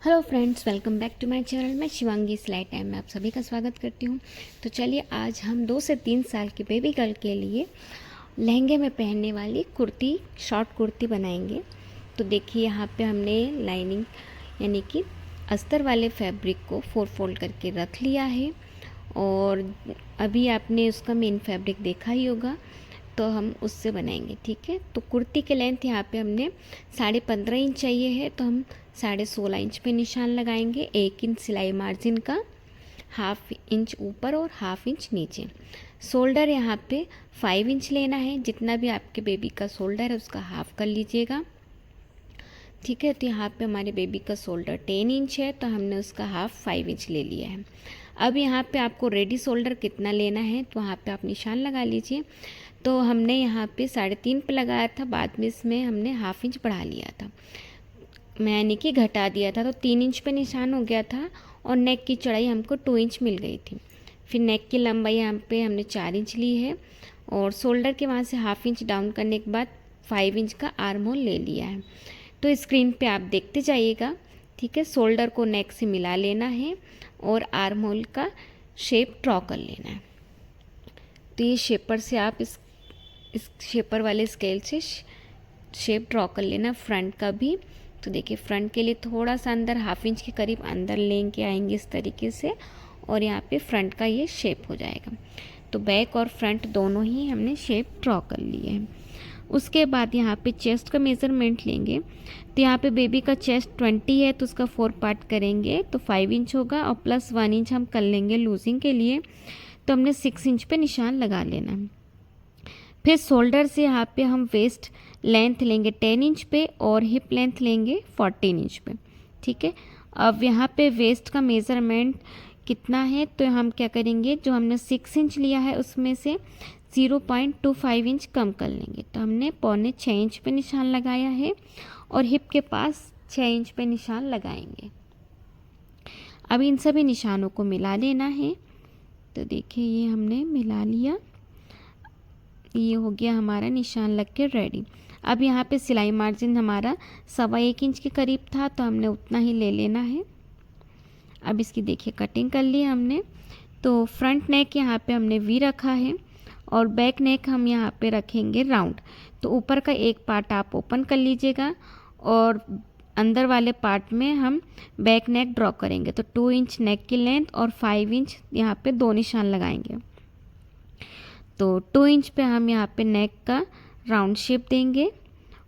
Hello friends, welcome back to my channel. मैं शिवांगी सिलाई time में आप सभी का स्वागत करती हूँ। तो चलिए आज हम 2 से 3 साल की बेबी गर्ल के लिए लहंगे में पहनने वाली कुर्ती, शॉर्ट कुर्ती बनाएंगे। तो देखिए यहाँ पे हमने लाइनिंग यानी कि अस्तर वाले फैब्रिक को 4 फोल्ड करके रख लिया है और अभी आपने उसका मेन फैब्रिक देखा ही होगा, तो हम उससे बनाएंगे। ठीक है, तो कुर्ती के लेंथ यहाँ पे हमने 15.5 इंच चाहिए है, तो हम 16.5 इंच पे निशान लगाएंगे। 1 इंच सिलाई मार्जिन का, 1/2 इंच ऊपर और 1/2 इंच नीचे। शोल्डर यहाँ पे 5 इंच लेना है। जितना भी आपके बेबी का शोल्डर है उसका हाफ कर लीजिएगा। ठीक है, तो यहाँ पे हमारे बेबी का शोल्डर 10 इंच है, तो हमने उसका हाफ 5 इंच ले लिया है। अब यहाँ पे आपको रेडी शोल्डर कितना लेना है तो वहाँ पे आप निशान लगा लीजिए। तो हमने यहाँ पे 3.5 पे लगाया था, बाद में इसमें हमने 1/2 इंच बढ़ा लिया था, यानी कि घटा दिया था, तो 3 इंच पे निशान हो गया था और नेक की चौड़ाई हमको 2 इंच मिल गई थी। फिर नेक की लंबाई यहाँ पे हमने 4 इंच ली है और शोल्डर के वहाँ से 1/2 इंच डाउन करने के बाद 5 इंच का आर्म होल ले लिया है। तो स्क्रीन पे आप देखते जाइएगा। ठीक है, शोल्डर को नेक से मिला लेना है और आर्म होल का शेप ड्रॉ कर लेना है। तो ये शेपर से आप इस शेपर वाले स्केल से शेप ड्रॉ कर लेना फ्रंट का भी। तो देखिए फ्रंट के लिए थोड़ा सा अंदर 1/2 इंच के करीब अंदर लेके आएंगे इस तरीके से और यहाँ पे फ्रंट का ये शेप हो जाएगा। तो बैक और फ्रंट दोनों ही हमने शेप ड्रॉ कर लिए हैं। उसके बाद यहाँ पे चेस्ट का मेज़रमेंट लेंगे। तो यहाँ पे बेबी का चेस्ट 20 है, तो उसका 4 पार्ट करेंगे तो 5 इंच होगा और प्लस 1 इंच हम कर लेंगे लूजिंग के लिए। तो हमने 6 इंच पे निशान लगा लेना है। फिर शोल्डर से यहाँ पे हम वेस्ट लेंथ लेंगे 10 इंच पे और हिप लेंथ लेंगे 14 इंच पे। ठीक है, अब यहाँ पे वेस्ट का मेज़रमेंट कितना है तो हम क्या करेंगे, जो हमने 6 इंच लिया है उसमें से 0.25 इंच कम कर लेंगे। तो हमने 6.25 इंच पे निशान लगाया है और हिप के पास 6 इंच पे निशान लगाएंगे। अब इन सभी निशानों को मिला लेना है। तो देखिए ये हमने मिला लिया, ये हो गया हमारा निशान लग के रेडी। अब यहाँ पे सिलाई मार्जिन हमारा 1.25 इंच के करीब था, तो हमने उतना ही ले लेना है। अब इसकी देखिए कटिंग कर ली हमने। तो फ्रंट नेक यहाँ पे हमने वी रखा है और बैक नेक हम यहाँ पे रखेंगे राउंड। तो ऊपर का एक पार्ट आप ओपन कर लीजिएगा और अंदर वाले पार्ट में हम बैक नेक ड्रॉ करेंगे। तो 2 इंच नेक की लेंथ और 5 इंच यहाँ पे 2 निशान लगाएंगे। तो 2 इंच पे हम यहाँ पे नेक का राउंड शेप देंगे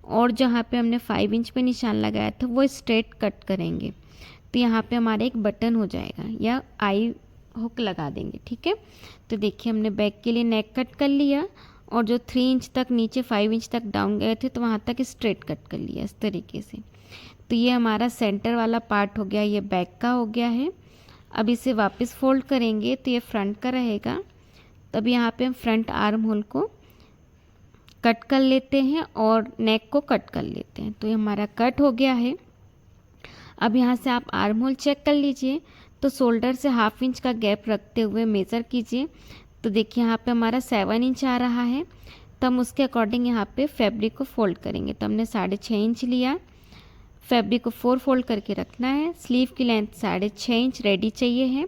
और जहाँ पे हमने 5 इंच पे निशान लगाया था वो स्ट्रेट कट करेंगे। तो यहाँ पे हमारा एक बटन हो जाएगा या आई हुक लगा देंगे। ठीक है, तो देखिए हमने बैक के लिए नेक कट कर लिया और जो 3 इंच तक नीचे 5 इंच तक डाउन गए थे तो वहाँ तक स्ट्रेट कट कर लिया इस तरीके से। तो ये हमारा सेंटर वाला पार्ट हो गया, ये बैक का हो गया है। अब इसे वापस फोल्ड करेंगे तो ये फ्रंट का रहेगा। तब यहाँ पे हम फ्रंट आर्म होल को कट कर लेते हैं और नेक को कट कर लेते हैं। तो ये हमारा कट हो गया है। अब यहाँ से आप आर्म होल चेक कर लीजिए। तो शोल्डर से 1/2 इंच का गैप रखते हुए मेज़र कीजिए। तो देखिए यहाँ पे हमारा 7 इंच आ रहा है, तो हम उसके अकॉर्डिंग यहाँ पे फैब्रिक को फोल्ड करेंगे। तो हमने 6.5 इंच लिया, फैब्रिक को 4 फोल्ड करके रखना है। स्लीव की लेंथ 6.5 इंच रेडी चाहिए है,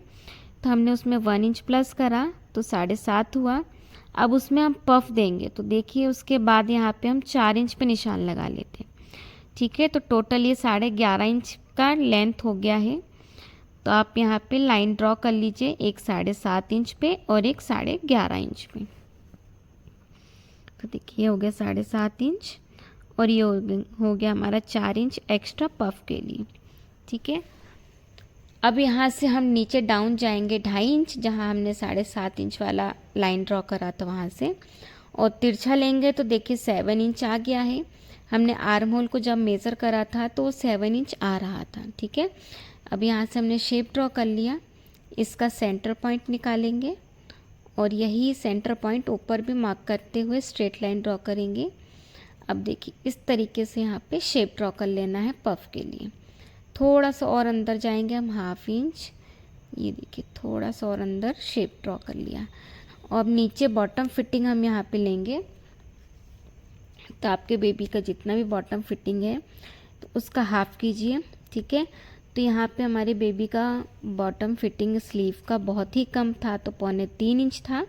तो हमने उसमें 1 इंच प्लस करा तो 7.5 हुआ। अब उसमें हम पफ देंगे। तो देखिए उसके बाद यहाँ पे हम 4 इंच पे निशान लगा लेते हैं। ठीक है, तो टोटल ये 11.5 इंच का लेंथ हो गया है। तो आप यहाँ पे लाइन ड्रॉ कर लीजिए, एक 7.5 इंच पे और एक 11.5 इंच पे। तो देखिए हो गया 7.5 इंच और ये हो गया हमारा 4 इंच एक्स्ट्रा पफ के लिए। ठीक है, अब यहाँ से हम नीचे डाउन जाएंगे 2.5 इंच, जहाँ हमने 7.5 इंच वाला लाइन ड्रॉ करा था वहाँ से, और तिरछा लेंगे तो देखिए 7 इंच आ गया है। हमने आर्म होल को जब मेज़र करा था तो 7 इंच आ रहा था। ठीक है, अब यहाँ से हमने शेप ड्रॉ कर लिया, इसका सेंटर पॉइंट निकालेंगे और यही सेंटर पॉइंट ऊपर भी मार्क करते हुए स्ट्रेट लाइन ड्रॉ करेंगे। अब देखिए इस तरीके से यहाँ पे शेप ड्रॉ कर लेना है पफ के लिए। थोड़ा सा और अंदर जाएंगे हम 1/2 इंच, ये देखिए थोड़ा सा और अंदर शेप ड्रॉ कर लिया। और अब नीचे बॉटम फिटिंग हम यहाँ पे लेंगे। तो आपके बेबी का जितना भी बॉटम फिटिंग है तो उसका हाफ कीजिए। ठीक है, तो यहाँ पे हमारी बेबी का बॉटम फिटिंग स्लीव का बहुत ही कम था, तो 3.25 इंच था।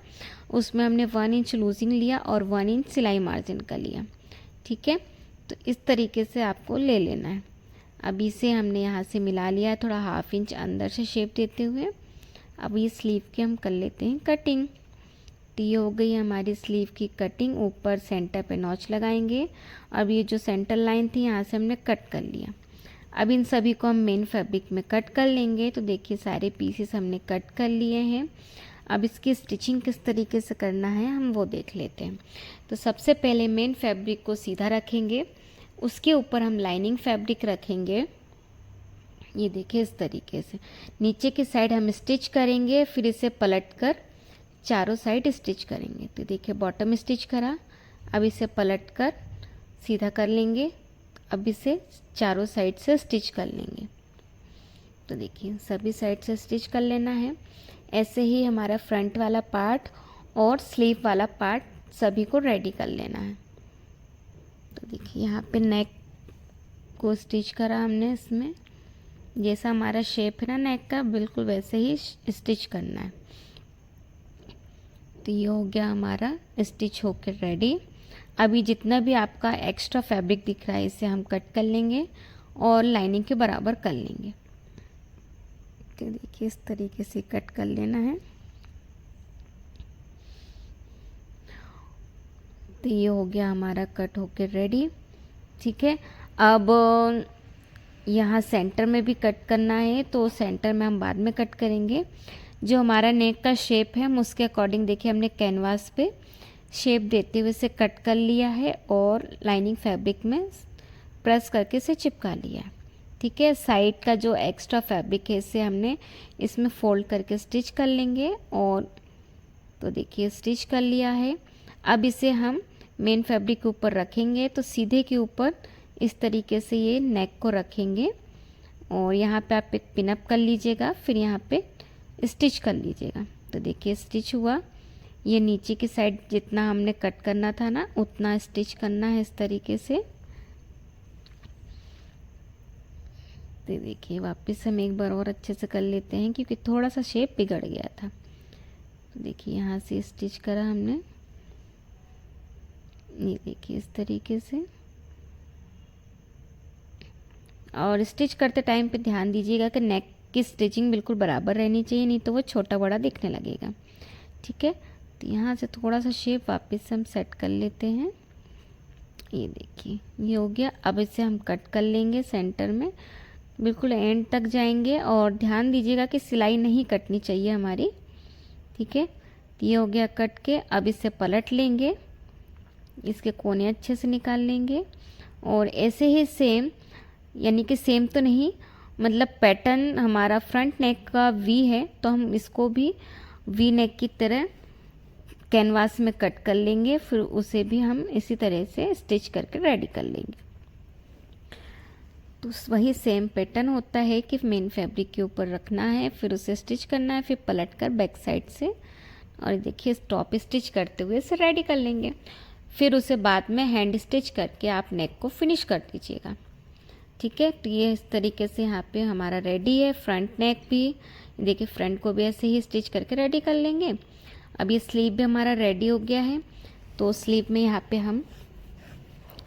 उसमें हमने 1 इंच लूजिंग लिया और 1 इंच सिलाई मार्जिन का लिया। ठीक है, तो इस तरीके से आपको ले लेना है। अभी से हमने यहाँ से मिला लिया है, थोड़ा 1/2 इंच अंदर से शेप देते हुए। अब ये स्लीव के हम कर लेते हैं कटिंग। तो ये हो गई हमारी स्लीव की कटिंग। ऊपर सेंटर पे नॉच लगाएंगे। अब ये जो सेंटर लाइन थी यहाँ से हमने कट कर लिया। अब इन सभी को हम मेन फैब्रिक में कट कर लेंगे। तो देखिए सारे पीसेस हमने कट कर लिए हैं। अब इसकी स्टिचिंग किस तरीके से करना है हम वो देख लेते हैं। तो सबसे पहले मेन फैब्रिक को सीधा रखेंगे, उसके ऊपर हम लाइनिंग फैब्रिक रखेंगे। ये देखिए इस तरीके से नीचे की साइड हम स्टिच करेंगे, फिर इसे पलट कर चारों साइड स्टिच करेंगे। तो देखिए बॉटम स्टिच करा, अब इसे पलट कर सीधा कर लेंगे। अब इसे चारों साइड से स्टिच कर लेंगे। तो देखिए सभी साइड से स्टिच कर लेना है। ऐसे ही हमारा फ्रंट वाला पार्ट और स्लीव वाला पार्ट सभी को रेडी कर लेना है। तो देखिए यहाँ पे नेक को स्टिच करा हमने। इसमें जैसा हमारा शेप है ना नेक का, बिल्कुल वैसे ही स्टिच करना है। तो ये हो गया हमारा स्टिच होकर रेडी। अभी जितना भी आपका एक्स्ट्रा फैब्रिक दिख रहा है इसे हम कट कर लेंगे और लाइनिंग के बराबर कर लेंगे। तो देखिए इस तरीके से कट कर लेना है। तो ये हो गया हमारा कट होकर रेडी। ठीक है, अब यहाँ सेंटर में भी कट करना है, तो सेंटर में हम बाद में कट करेंगे। जो हमारा नेक का शेप है हम उसके अकॉर्डिंग देखिए हमने कैनवास पे शेप देते हुए इसे कट कर लिया है और लाइनिंग फैब्रिक में प्रेस करके इसे चिपका लिया है। ठीक है, साइड का जो एक्स्ट्रा फैब्रिक है इसे हमने इसमें फोल्ड करके स्टिच कर लेंगे। और तो देखिए स्टिच कर लिया है। अब इसे हम मेन फैब्रिक के ऊपर रखेंगे। तो सीधे के ऊपर इस तरीके से ये नेक को रखेंगे और यहाँ पे आप एक पिनअप कर लीजिएगा, फिर यहाँ पे स्टिच कर लीजिएगा। तो देखिए स्टिच हुआ। ये नीचे की साइड जितना हमने कट करना था ना उतना स्टिच करना है इस तरीके से। तो देखिए वापस हम एक बार और अच्छे से कर लेते हैं क्योंकि थोड़ा सा शेप बिगड़ गया था। तो देखिए यहाँ से स्टिच करा हमने। ये देखिए इस तरीके से। और स्टिच करते टाइम पे ध्यान दीजिएगा कि नेक की स्टिचिंग बिल्कुल बराबर रहनी चाहिए, नहीं तो वो छोटा बड़ा दिखने लगेगा। ठीक है, तो यहाँ से थोड़ा सा शेप वापस हम सेट कर लेते हैं। ये देखिए ये हो गया। अब इसे हम कट कर लेंगे सेंटर में, बिल्कुल एंड तक जाएंगे और ध्यान दीजिएगा कि सिलाई नहीं कटनी चाहिए हमारी। ठीक है, तो ये हो गया कट के। अब इसे पलट लेंगे, इसके कोने अच्छे से निकाल लेंगे और ऐसे ही सेम, यानी कि सेम तो नहीं, मतलब पैटर्न हमारा फ्रंट नेक का वी है तो हम इसको भी वी नेक की तरह कैनवास में कट कर लेंगे, फिर उसे भी हम इसी तरह से स्टिच करके रेडी कर लेंगे। तो वही सेम पैटर्न होता है कि मेन फैब्रिक के ऊपर रखना है, फिर उसे स्टिच करना है, फिर पलट कर बैक साइड से और देखिए टॉप स्टिच करते हुए इसे रेडी कर लेंगे। फिर उसे बाद में हैंड स्टिच करके आप नेक को फिनिश कर दीजिएगा। ठीक है, तो ये इस तरीके से यहाँ पे हमारा रेडी है। फ्रंट नेक भी देखिए, फ्रंट को भी ऐसे ही स्टिच करके रेडी कर लेंगे। अब ये स्लीव भी हमारा रेडी हो गया है। तो स्लीव में यहाँ पे हम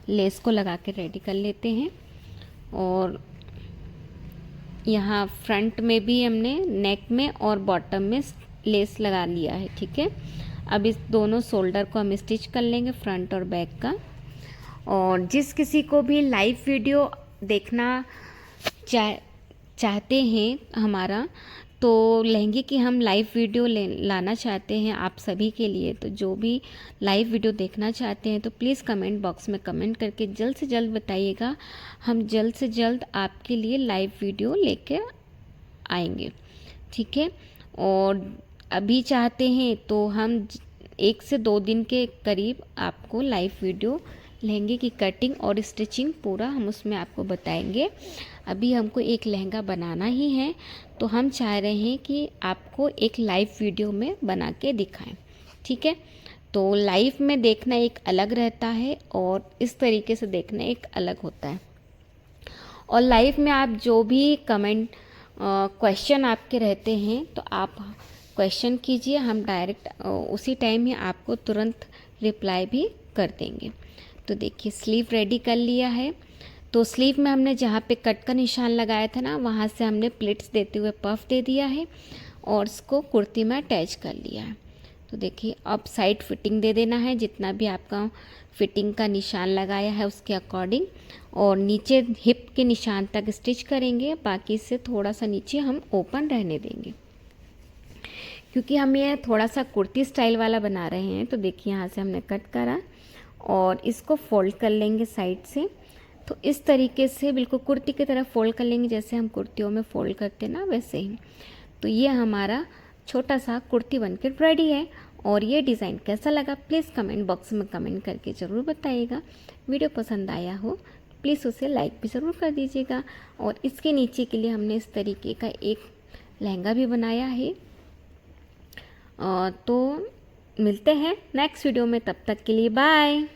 लेस को लगा के रेडी कर लेते हैं और यहाँ फ्रंट में भी हमने नेक में और बॉटम में लेस लगा लिया है। ठीक है, अब इस दोनों शोल्डर को हम स्टिच कर लेंगे, फ्रंट और बैक का। और जिस किसी को भी लाइव वीडियो देखना चाहते हैं हमारा, तो लहंगे की हम लाइव वीडियो लाना चाहते हैं आप सभी के लिए, तो जो भी लाइव वीडियो देखना चाहते हैं तो प्लीज़ कमेंट बॉक्स में कमेंट करके जल्द से जल्द बताइएगा। हम जल्द से जल्द आपके लिए लाइव वीडियो लेके आएंगे। ठीक है, और अभी चाहते हैं तो हम 1 से 2 दिन के करीब आपको लाइव वीडियो लहंगे की कटिंग और स्टिचिंग पूरा हम उसमें आपको बताएंगे। अभी हमको एक लहंगा बनाना ही है, तो हम चाह रहे हैं कि आपको एक लाइव वीडियो में बना के दिखाएं। ठीक है, तो लाइव में देखना एक अलग रहता है और इस तरीके से देखना एक अलग होता है। और लाइव में आप जो भी कमेंट क्वेश्चन आपके रहते हैं तो आप क्वेश्चन कीजिए, हम डायरेक्ट उसी टाइम ही आपको तुरंत रिप्लाई भी कर देंगे। तो देखिए स्लीव रेडी कर लिया है। तो स्लीव में हमने जहाँ पे कट का निशान लगाया था ना, वहाँ से हमने प्लिट्स देते हुए पफ दे दिया है और इसको कुर्ती में अटैच कर लिया है। तो देखिए अब साइड फिटिंग दे देना है, जितना भी आपका फिटिंग का निशान लगाया है उसके अकॉर्डिंग, और नीचे हिप के निशान तक स्टिच करेंगे, बाकी से थोड़ा सा नीचे हम ओपन रहने देंगे क्योंकि हम ये थोड़ा सा कुर्ती स्टाइल वाला बना रहे हैं। तो देखिए यहाँ से हमने कट करा और इसको फोल्ड कर लेंगे साइड से। तो इस तरीके से बिल्कुल कुर्ती की तरह फोल्ड कर लेंगे, जैसे हम कुर्तियों में फोल्ड करते ना वैसे ही। तो ये हमारा छोटा सा कुर्ती बनकर रेडी है। और ये डिज़ाइन कैसा लगा प्लीज़ कमेंट बॉक्स में कमेंट करके ज़रूर बताइएगा। वीडियो पसंद आया हो प्लीज़ उसे लाइक भी ज़रूर कर दीजिएगा। और इसके नीचे के लिए हमने इस तरीके का एक लहंगा भी बनाया है। तो मिलते हैं नेक्स्ट वीडियो में, तब तक के लिए बाय।